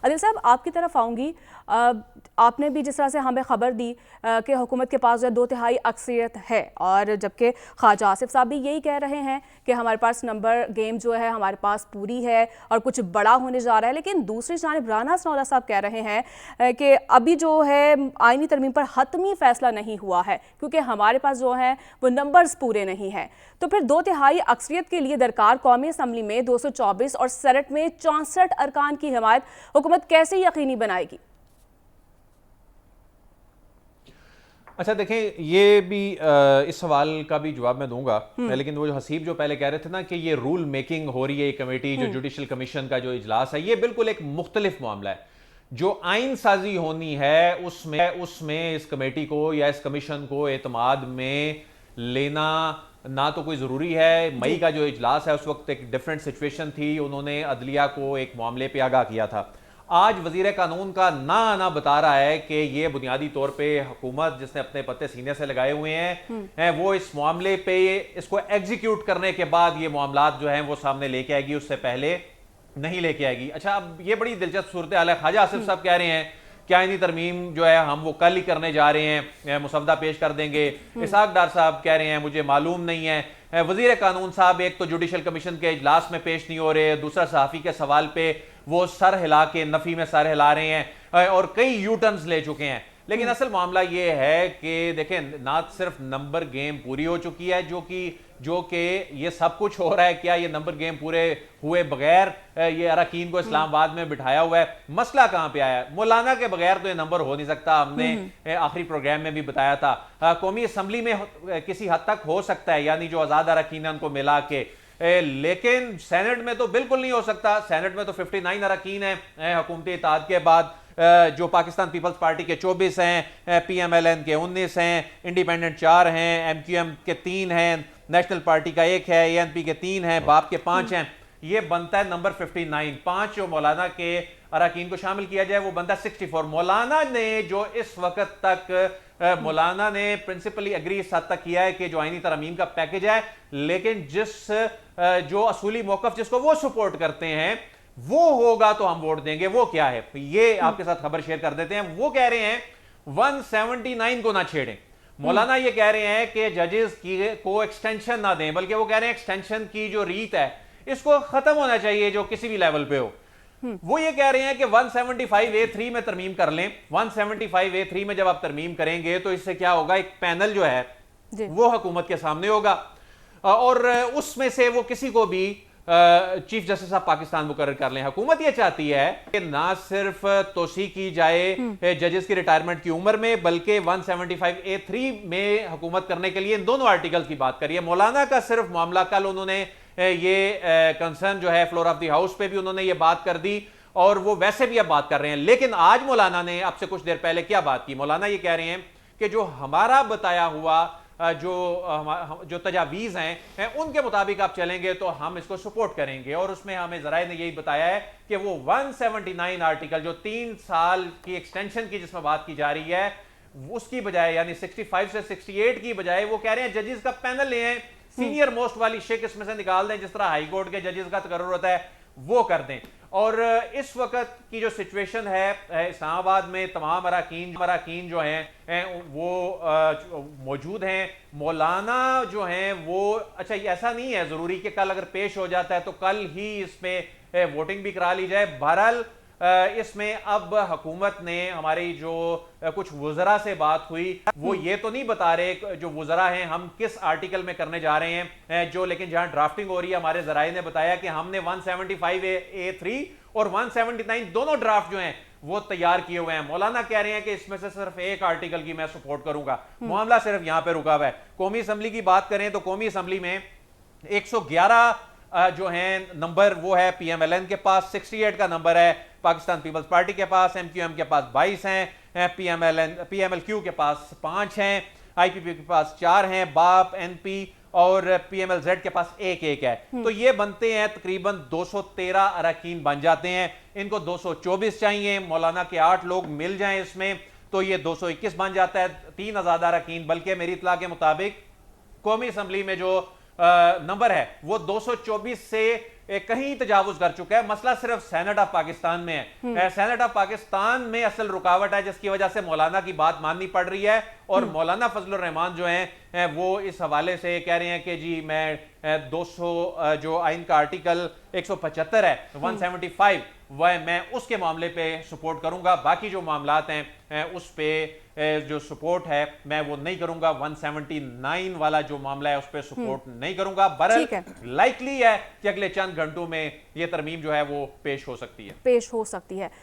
आदिल साहब, आपकी तरफ आऊँगी। आपने भी जिस तरह से हमें खबर दी कि हुकूमत के पास जो है 2/3 अक्सरियत है, और जबकि ख्वाजा आसिफ साहब भी यही कह रहे हैं कि हमारे पास नंबर गेम जो है हमारे पास पूरी है और कुछ बड़ा होने जा रहा है। लेकिन दूसरी जानिब राना सनौला साहब कह रहे हैं कि अभी जो है आईनी तरमीम पर हतमी फैसला नहीं हुआ है क्योंकि हमारे पास जो है वो नंबर्स पूरे नहीं हैं। तो फिर 2/3 अक्सरियत के लिए दरकार कौमी असम्बली में 224 और सेनेट में 64 अरकान की हिमायत हुकूमत कैसे यकीनी बनाएगी? अच्छा देखें, ये भी इस सवाल का भी जवाब मैं दूंगा, लेकिन वो जो हसीब जो पहले कह रहे थे ना कि ये रूल मेकिंग हो रही है, ये कमेटी जो जुडिशल कमीशन का जो इजलास है, ये बिल्कुल एक मुख्तलिफ मामला है। जो आइन साजी होनी है उसमें इस कमेटी को या इस कमीशन को एतमाद में लेना ना तो कोई ज़रूरी है। मई का जो इजलास है उस वक्त एक डिफरेंट सिचुएशन थी, उन्होंने अदलिया को एक मामले पे आगाह किया था। आज वजीर कानून का ना आना बता रहा है कि ये बुनियादी तौर पे हुकूमत जिसने अपने पत्ते सीने से लगाए हुए हैं वो इस मामले पे इसको एग्जीक्यूट करने के बाद ये मामलात जो हैं वो सामने लेके आएगी, उससे पहले नहीं लेके आएगी। अच्छा, अब ये बड़ी दिलचस्प सूरत हाल है। ख्वाजा आसिफ साहब कह रहे हैं कि आईनी तरमीम जो है हम वो कल ही करने जा रहे हैं, मुसवदा पेश कर देंगे। इसहाक डार साहब कह रहे हैं मुझे मालूम नहीं है। वजीर कानून साहब एक तो जुडिशल कमीशन के इजलास में पेश नहीं हो रहे, दूसरा सहाफ़ी के सवाल पे वो सर हिला के नफी में सर हिला रहे हैं और कई यू टर्न्स ले चुके हैं। लेकिन असल मामला ये है कि देखें, ना सिर्फ नंबर गेम पूरी हो चुकी है जो कि ये सब कुछ हो रहा है, क्या ये नंबर गेम पूरे हुए बगैर ये अरकान को इस्लामाबाद में बिठाया हुआ है। मसला कहां पे आया है? मौलाना के बगैर तो ये नंबर हो नहीं सकता। हमने आखिरी प्रोग्राम में भी बताया था। कौमी असम्बली में किसी हद तक हो सकता है, यानी जो आजाद अरकान उनको मिला के, लेकिन सेनेट में तो बिल्कुल नहीं हो सकता। सेनेट में तो 59 अरकान है हुकूमती इत्तेहाद के बाद, जो पाकिस्तान पीपल्स पार्टी के 24 हैं, PMLN के 19 हैं, इंडिपेंडेंट 4 हैं, MQM के 3 हैं, नेशनल पार्टी का 1 है, ANP के 3 हैं, बाप के 5 हैं। ये बनता है नंबर 59। 5 जो मौलाना के अरकान को शामिल किया जाए वो बनता है 64। मौलाना ने जो इस वक्त तक मौलाना ने प्रिंसिपली एग्री इस हद तक किया है कि जो आईनी तरमीम का पैकेज है, लेकिन जो असूली मौकफ जिसको वो सपोर्ट करते हैं वो होगा तो हम वोट देंगे। वो क्या है ये आपके साथ खबर शेयर कर देते हैं। वो कह रहे हैं 179 को ना छेड़ें। मौलाना ये कह रहे हैं कि जजेस को एक्सटेंशन ना दें, बल्कि वो कह रहे हैं एक्सटेंशन की जो रीत है इसको खत्म होना चाहिए जो किसी भी लेवल पे हो। वो ये कह रहे हैं कि 175A3 में तरमीम कर लें। 175A3 में जब आप तरमीम करेंगे तो इससे क्या होगा, एक पैनल जो है वो हुकूमत के सामने होगा और उसमें से वो किसी को भी चीफ जस्टिस ऑफ पाकिस्तान मुकर्रर कर लें। हुकूमत ये चाहती है कि ना सिर्फ तोसी की जाए जजेस की रिटायरमेंट की उम्र में, बल्कि 175A3 में हुकूमत करने के लिए इन दोनों आर्टिकल की बात करिए। मौलाना का सिर्फ मामला, कल उन्होंने ये कंसर्न जो है फ्लोर ऑफ द हाउस पे भी उन्होंने ये बात कर दी और वो वैसे भी अब बात कर रहे हैं। लेकिन आज मौलाना ने अब से कुछ देर पहले क्या बात की? मौलाना ये कह रहे हैं कि जो हमारा बताया हुआ जो तजावीज़ हैं उनके मुताबिक आप चलेंगे तो हम इसको सपोर्ट करेंगे। और उसमें हमें ज़राए ने यही बताया है कि वो 179 आर्टिकल जो 3 साल की एक्सटेंशन की जिसमें बात की जा रही है उसकी बजाय, यानी 65 से 68 की बजाय, वो कह रहे हैं जजेस का पैनल ले आए, सीनियर मोस्ट वाली शिक इसमें से निकाल दें, जिस तरह हाई कोर्ट के जजेस का तकर्रुर होता है वो कर दें। और इस वक्त की जो सिचुएशन है इस्लामाबाद में, तमाम अरकान जो हैं वो मौजूद हैं। मौलाना जो हैं वो, अच्छा ऐसा नहीं है ज़रूरी कि कल अगर पेश हो जाता है तो कल ही इसमें वोटिंग भी करा ली जाए। बहरहाल इसमें अब हुकूमत ने, हमारी जो कुछ वुज़रा से बात हुई, वो ये तो नहीं बता रहे जो वुज़रा हैं हम किस आर्टिकल में करने जा रहे हैं जो, लेकिन जहां ड्राफ्टिंग हो रही है हमारे ज़राए ने बताया कि हमने 175A3 और 179 दोनों ड्राफ्ट जो हैं वो तैयार किए हुए हैं। मौलाना कह रहे हैं कि इसमें से सिर्फ एक आर्टिकल की मैं सपोर्ट करूंगा। मामला सिर्फ यहां पर रुका हुआ है। कौमी असम्बली की बात करें तो कौमी असम्बली में 111 जो हैं नंबर वो है PMLN के पास, 68 का नंबर है पाकिस्तान पीपल्स पार्टी के पास, MQM के पास 22 हैं, PMLQ के पास 5 हैं, IPP के पास 4 हैं, बाप, NP और PMLZ के पास 1 है। तो ये बनते हैं तकरीबन 213 अरकान बन जाते हैं। इनको 224 चाहिए, मौलाना के 8 लोग मिल जाएं इसमें तो ये 221 बन जाता है, 3 आज़ाद अरकान। बल्कि मेरी इत्तला के मुताबिक कौमी असम्बली में जो नंबर है वो 224 से कहीं तजावुज कर चुका है। मसला सिर्फ सेनेट ऑफ पाकिस्तान में है। सेनेट ऑफ पाकिस्तान में असल रुकावट है, जिसकी वजह से मौलाना की बात माननी पड़ रही है। और मौलाना फजलुर रहमान जो हैं वो इस हवाले से कह रहे हैं कि जी मैं 200 जो आइन का आर्टिकल 175 है 175 वह मैं उसके मामले पे सपोर्ट करूंगा, बाकी जो मामलात हैं उस पे जो सपोर्ट है मैं वो नहीं करूंगा। 179 वाला जो मामला है उस पे सपोर्ट नहीं करूंगा। बहरहाल लाइकली है कि अगले चंद घंटों में ये तरमीम जो है वो पेश हो सकती है।